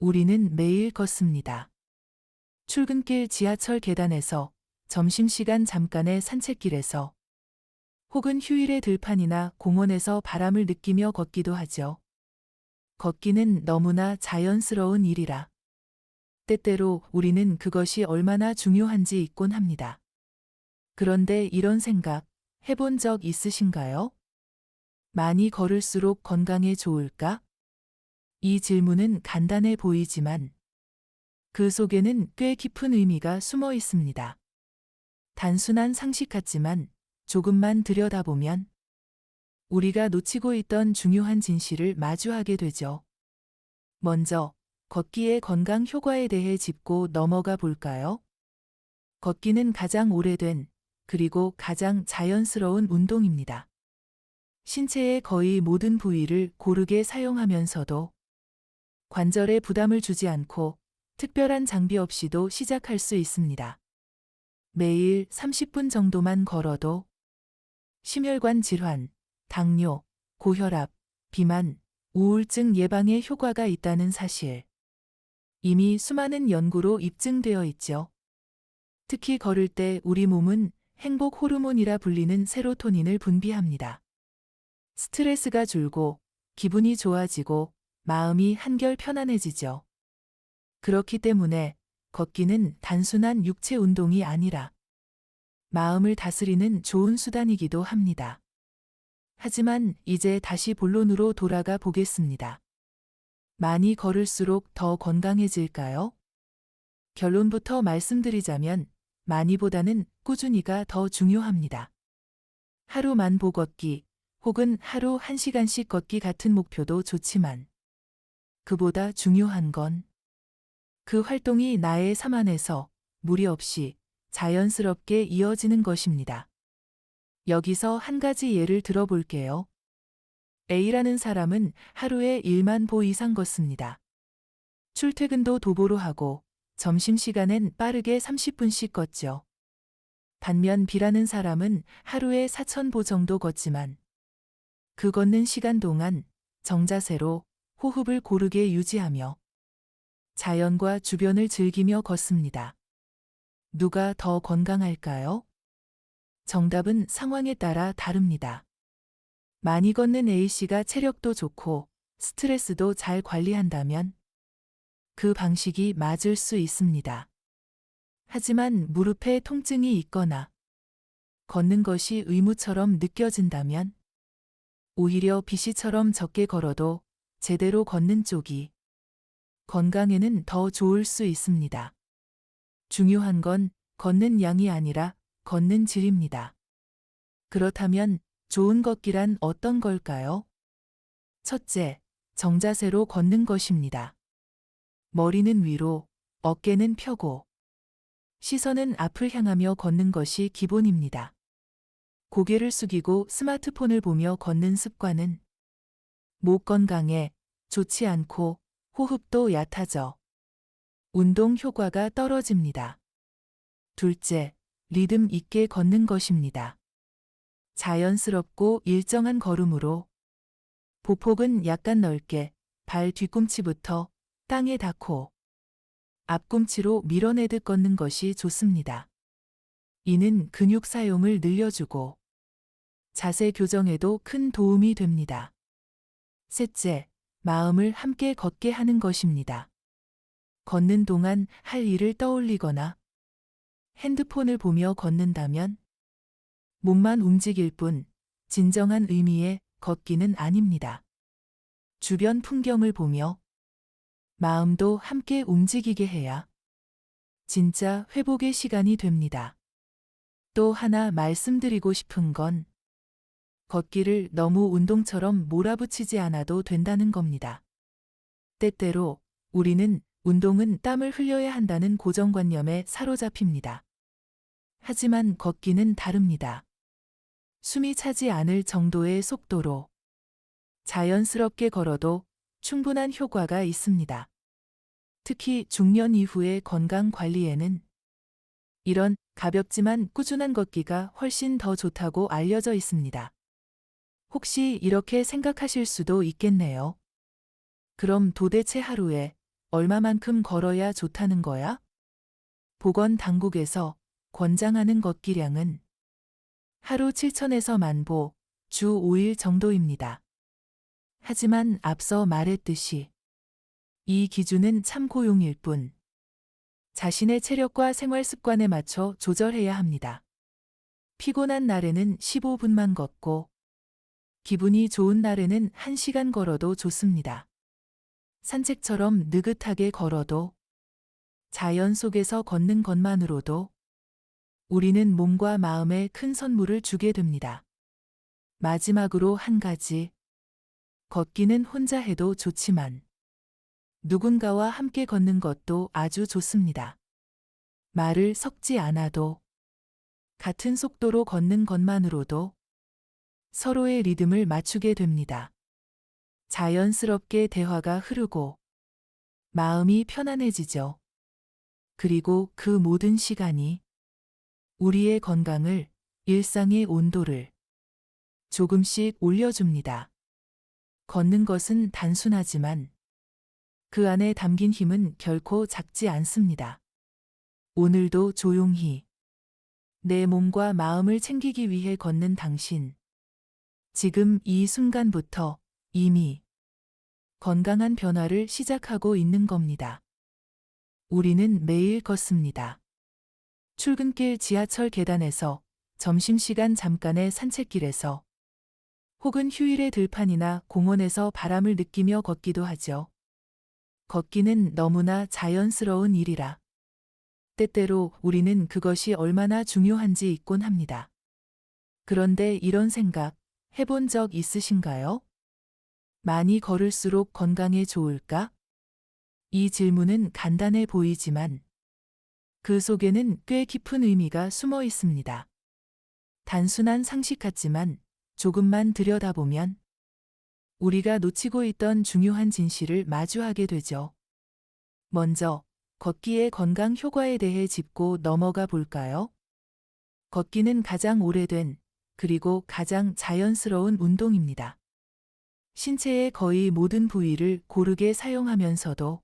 우리는 매일 걷습니다. 출근길 지하철 계단에서, 점심시간 잠깐의 산책길에서, 혹은 휴일의 들판이나 공원에서 바람을 느끼며 걷기도 하죠. 걷기는 너무나 자연스러운 일이라. 때때로 우리는 그것이 얼마나 중요한지 잊곤 합니다. 그런데 이런 생각 해본 적 있으신가요? 많이 걸을수록 건강에 좋을까? 이 질문은 간단해 보이지만 그 속에는 꽤 깊은 의미가 숨어 있습니다. 단순한 상식 같지만 조금만 들여다보면 우리가 놓치고 있던 중요한 진실을 마주하게 되죠. 먼저 걷기의 건강 효과에 대해 짚고 넘어가 볼까요? 걷기는 가장 오래된 그리고 가장 자연스러운 운동입니다. 신체의 거의 모든 부위를 고르게 사용하면서도 관절에 부담을 주지 않고 특별한 장비 없이도 시작할 수 있습니다. 매일 30분 정도만 걸어도 심혈관 질환, 당뇨, 고혈압, 비만, 우울증 예방에 효과가 있다는 사실. 이미 수많은 연구로 입증되어 있죠. 특히 걸을 때 우리 몸은 행복 호르몬이라 불리는 세로토닌을 분비합니다. 스트레스가 줄고 기분이 좋아지고 마음이 한결 편안해지죠. 그렇기 때문에 걷기는 단순한 육체 운동이 아니라 마음을 다스리는 좋은 수단이기도 합니다. 하지만 이제 다시 본론으로 돌아가 보겠습니다. 많이 걸을수록 더 건강해질까요? 결론부터 말씀드리자면 많이보다는 꾸준히가 더 중요합니다. 하루 만보 걷기 혹은 하루 1시간씩 걷기 같은 목표도 좋지만 그보다 중요한 건 그 활동이 나의 삶 안에서 무리 없이 자연스럽게 이어지는 것입니다. 여기서 한 가지 예를 들어볼게요. A라는 사람은 하루에 1만 보 이상 걷습니다. 출퇴근도 도보로 하고 점심시간엔 빠르게 30분씩 걷죠. 반면 B라는 사람은 하루에 4,000보 정도 걷지만 그 걷는 시간 동안 정자세로 호흡을 고르게 유지하며 자연과 주변을 즐기며 걷습니다. 누가 더 건강할까요? 정답은 상황에 따라 다릅니다. 많이 걷는 A씨가 체력도 좋고 스트레스도 잘 관리한다면 그 방식이 맞을 수 있습니다. 하지만 무릎에 통증이 있거나 걷는 것이 의무처럼 느껴진다면 오히려 B씨처럼 적게 걸어도 제대로 걷는 쪽이 건강에는 더 좋을 수 있습니다. 중요한 건 걷는 양이 아니라 걷는 질입니다. 그렇다면 좋은 걷기란 어떤 걸까요? 첫째, 정자세로 걷는 것입니다. 머리는 위로, 어깨는 펴고, 시선은 앞을 향하며 걷는 것이 기본입니다. 고개를 숙이고 스마트폰을 보며 걷는 습관은 목 건강에 좋지 않고 호흡도 얕아져 운동 효과가 떨어집니다. 둘째, 리듬 있게 걷는 것입니다. 자연스럽고 일정한 걸음으로 보폭은 약간 넓게 발 뒤꿈치부터 땅에 닿고 앞꿈치로 밀어내듯 걷는 것이 좋습니다. 이는 근육 사용을 늘려주고 자세 교정에도 큰 도움이 됩니다. 셋째, 마음을 함께 걷게 하는 것입니다. 걷는 동안 할 일을 떠올리거나 핸드폰을 보며 걷는다면 몸만 움직일 뿐 진정한 의미의 걷기는 아닙니다. 주변 풍경을 보며 마음도 함께 움직이게 해야 진짜 회복의 시간이 됩니다. 또 하나 말씀드리고 싶은 건 걷기를 너무 운동처럼 몰아붙이지 않아도 된다는 겁니다. 때때로 우리는 운동은 땀을 흘려야 한다는 고정관념에 사로잡힙니다. 하지만 걷기는 다릅니다. 숨이 차지 않을 정도의 속도로 자연스럽게 걸어도 충분한 효과가 있습니다. 특히 중년 이후의 건강 관리에는 이런 가볍지만 꾸준한 걷기가 훨씬 더 좋다고 알려져 있습니다. 혹시 이렇게 생각하실 수도 있겠네요. 그럼 도대체 하루에 얼마만큼 걸어야 좋다는 거야? 보건당국에서 권장하는 걷기량은 하루 7,000에서 10,000보, 주 5일 정도입니다. 하지만 앞서 말했듯이 이 기준은 참고용일 뿐, 자신의 체력과 생활 습관에 맞춰 조절해야 합니다. 피곤한 날에는 15분만 걷고, 기분이 좋은 날에는 1시간 걸어도 좋습니다. 산책처럼 느긋하게 걸어도, 자연 속에서 걷는 것만으로도 우리는 몸과 마음에 큰 선물을 주게 됩니다. 마지막으로 한 가지. 걷기는 혼자 해도 좋지만 누군가와 함께 걷는 것도 아주 좋습니다. 말을 섞지 않아도 같은 속도로 걷는 것만으로도 서로의 리듬을 맞추게 됩니다. 자연스럽게 대화가 흐르고 마음이 편안해지죠. 그리고 그 모든 시간이 우리의 건강을, 일상의 온도를 조금씩 올려줍니다. 걷는 것은 단순하지만 그 안에 담긴 힘은 결코 작지 않습니다. 오늘도 조용히 내 몸과 마음을 챙기기 위해 걷는 당신. 지금 이 순간부터 이미 건강한 변화를 시작하고 있는 겁니다. 우리는 매일 걷습니다. 출근길 지하철 계단에서, 점심시간 잠깐의 산책길에서, 혹은 휴일의 들판이나 공원에서 바람을 느끼며 걷기도 하죠. 걷기는 너무나 자연스러운 일이라 때때로 우리는 그것이 얼마나 중요한지 잊곤 합니다. 그런데 이런 생각 해본 적 있으신가요? 많이 걸을수록 건강에 좋을까? 이 질문은 간단해 보이지만 그 속에는 꽤 깊은 의미가 숨어 있습니다. 단순한 상식 같지만 조금만 들여다보면 우리가 놓치고 있던 중요한 진실을 마주하게 되죠. 먼저 걷기의 건강 효과에 대해 짚고 넘어가 볼까요? 걷기는 가장 오래된 그리고 가장 자연스러운 운동입니다. 신체의 거의 모든 부위를 고르게 사용하면서도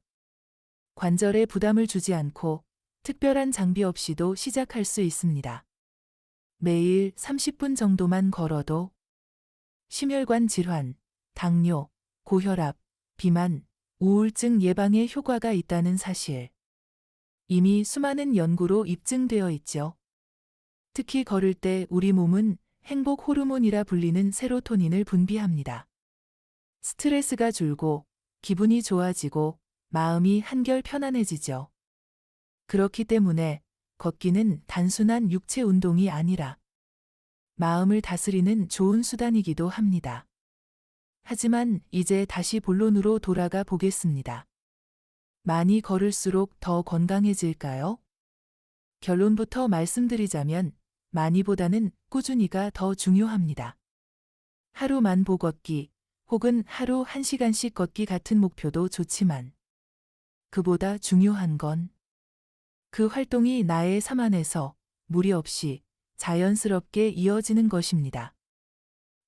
관절에 부담을 주지 않고 특별한 장비 없이도 시작할 수 있습니다. 매일 30분 정도만 걸어도 심혈관 질환, 당뇨, 고혈압, 비만, 우울증 예방에 효과가 있다는 사실. 이미 수많은 연구로 입증되어 있죠. 특히 걸을 때 우리 몸은 행복 호르몬이라 불리는 세로토닌을 분비합니다. 스트레스가 줄고 기분이 좋아지고 마음이 한결 편안해지죠. 그렇기 때문에 걷기는 단순한 육체 운동이 아니라 마음을 다스리는 좋은 수단이기도 합니다. 하지만 이제 다시 본론으로 돌아가 보겠습니다. 많이 걸을수록 더 건강해질까요? 결론부터 말씀드리자면 많이보다는 꾸준히가 더 중요합니다. 하루 10,000보 걷기 혹은 하루 1시간씩 걷기 같은 목표도 좋지만 그보다 중요한 건 그 활동이 나의 삶 안에서 무리 없이 자연스럽게 이어지는 것입니다.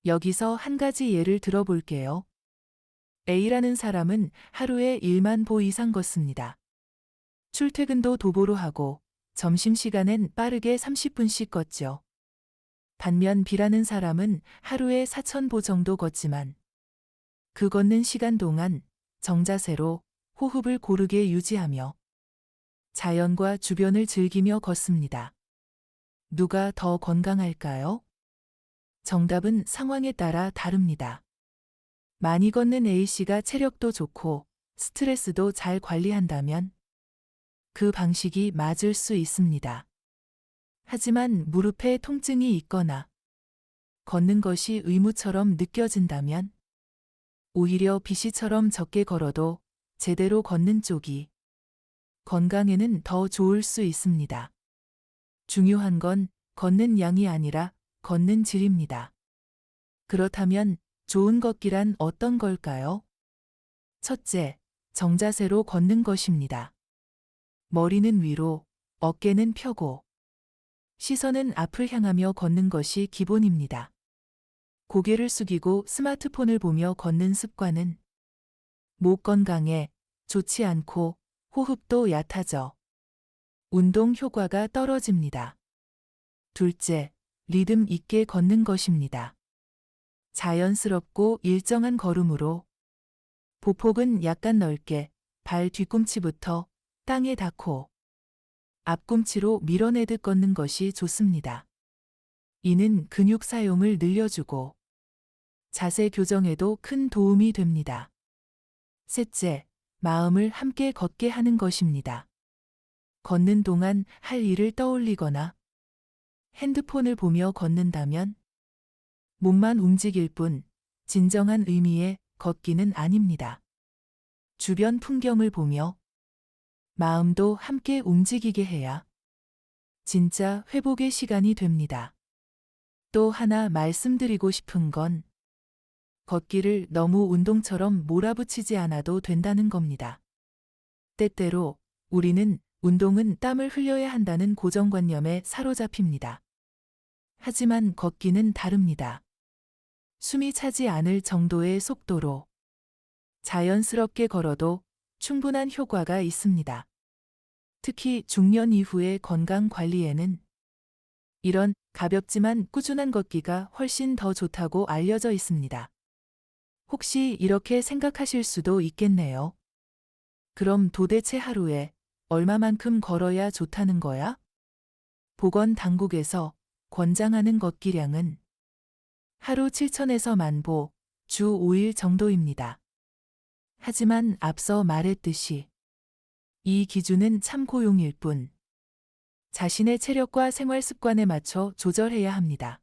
여기서 한 가지 예를 들어볼게요. A라는 사람은 하루에 10,000보 이상 걷습니다. 출퇴근도 도보로 하고 점심시간엔 빠르게 30분씩 걷죠. 반면 B라는 사람은 하루에 4,000보 정도 걷지만 그 걷는 시간 동안 정자세로 호흡을 고르게 유지하며 자연과 주변을 즐기며 걷습니다. 누가 더 건강할까요? 정답은 상황에 따라 다릅니다. 많이 걷는 A씨가 체력도 좋고 스트레스도 잘 관리한다면 그 방식이 맞을 수 있습니다. 하지만 무릎에 통증이 있거나 걷는 것이 의무처럼 느껴진다면 오히려 B씨처럼 적게 걸어도 제대로 걷는 쪽이 건강에는 더 좋을 수 있습니다. 중요한 건 걷는 양이 아니라 걷는 질입니다. 그렇다면 좋은 걷기란 어떤 걸까요? 첫째, 정자세로 걷는 것입니다. 머리는 위로, 어깨는 펴고, 시선은 앞을 향하며 걷는 것이 기본입니다. 고개를 숙이고 스마트폰을 보며 걷는 습관은 목 건강에 좋지 않고 호흡도 얕아져 운동 효과가 떨어집니다. 둘째, 리듬 있게 걷는 것입니다. 자연스럽고 일정한 걸음으로 보폭은 약간 넓게 발 뒤꿈치부터 땅에 닿고 앞꿈치로 밀어내듯 걷는 것이 좋습니다. 이는 근육 사용을 늘려주고 자세 교정에도 큰 도움이 됩니다. 셋째, 마음을 함께 걷게 하는 것입니다. 걷는 동안 할 일을 떠올리거나 핸드폰을 보며 걷는다면 몸만 움직일 뿐 진정한 의미의 걷기는 아닙니다. 주변 풍경을 보며 마음도 함께 움직이게 해야 진짜 회복의 시간이 됩니다. 또 하나 말씀드리고 싶은 건 걷기를 너무 운동처럼 몰아붙이지 않아도 된다는 겁니다. 때때로 우리는 운동은 땀을 흘려야 한다는 고정관념에 사로잡힙니다. 하지만 걷기는 다릅니다. 숨이 차지 않을 정도의 속도로 자연스럽게 걸어도 충분한 효과가 있습니다. 특히 중년 이후의 건강 관리에는 이런 가볍지만 꾸준한 걷기가 훨씬 더 좋다고 알려져 있습니다. 혹시 이렇게 생각하실 수도 있겠네요. 그럼 도대체 하루에 얼마만큼 걸어야 좋다는 거야? 보건당국에서 권장하는 걷기량은 하루 7,000에서 10,000보, 주 5일 정도입니다. 하지만 앞서 말했듯이 이 기준은 참고용일 뿐 자신의 체력과 생활 습관에 맞춰 조절해야 합니다.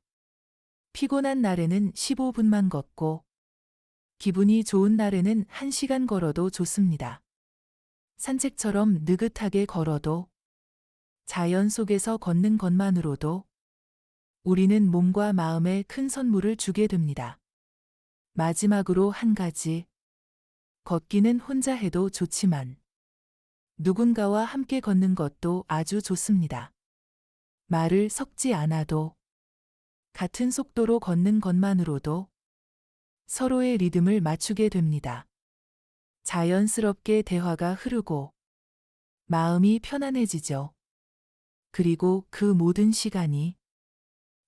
피곤한 날에는 15분만 걷고 기분이 좋은 날에는 1시간 걸어도 좋습니다. 산책처럼 느긋하게 걸어도 자연 속에서 걷는 것만으로도 우리는 몸과 마음에 큰 선물을 주게 됩니다. 마지막으로 한 가지. 걷기는 혼자 해도 좋지만 누군가와 함께 걷는 것도 아주 좋습니다. 말을 섞지 않아도 같은 속도로 걷는 것만으로도 서로의 리듬을 맞추게 됩니다. 자연스럽게 대화가 흐르고 마음이 편안해지죠. 그리고 그 모든 시간이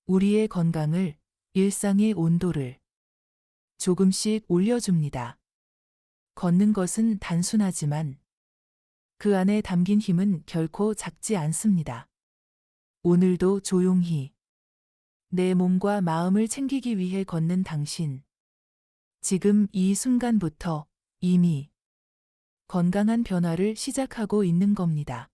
우리의 건강을, 일상의 온도를 조금씩 올려줍니다. 걷는 것은 단순하지만 그 안에 담긴 힘은 결코 작지 않습니다. 오늘도 조용히 내 몸과 마음을 챙기기 위해 걷는 당신. 지금 이 순간부터 이미 건강한 변화를 시작하고 있는 겁니다.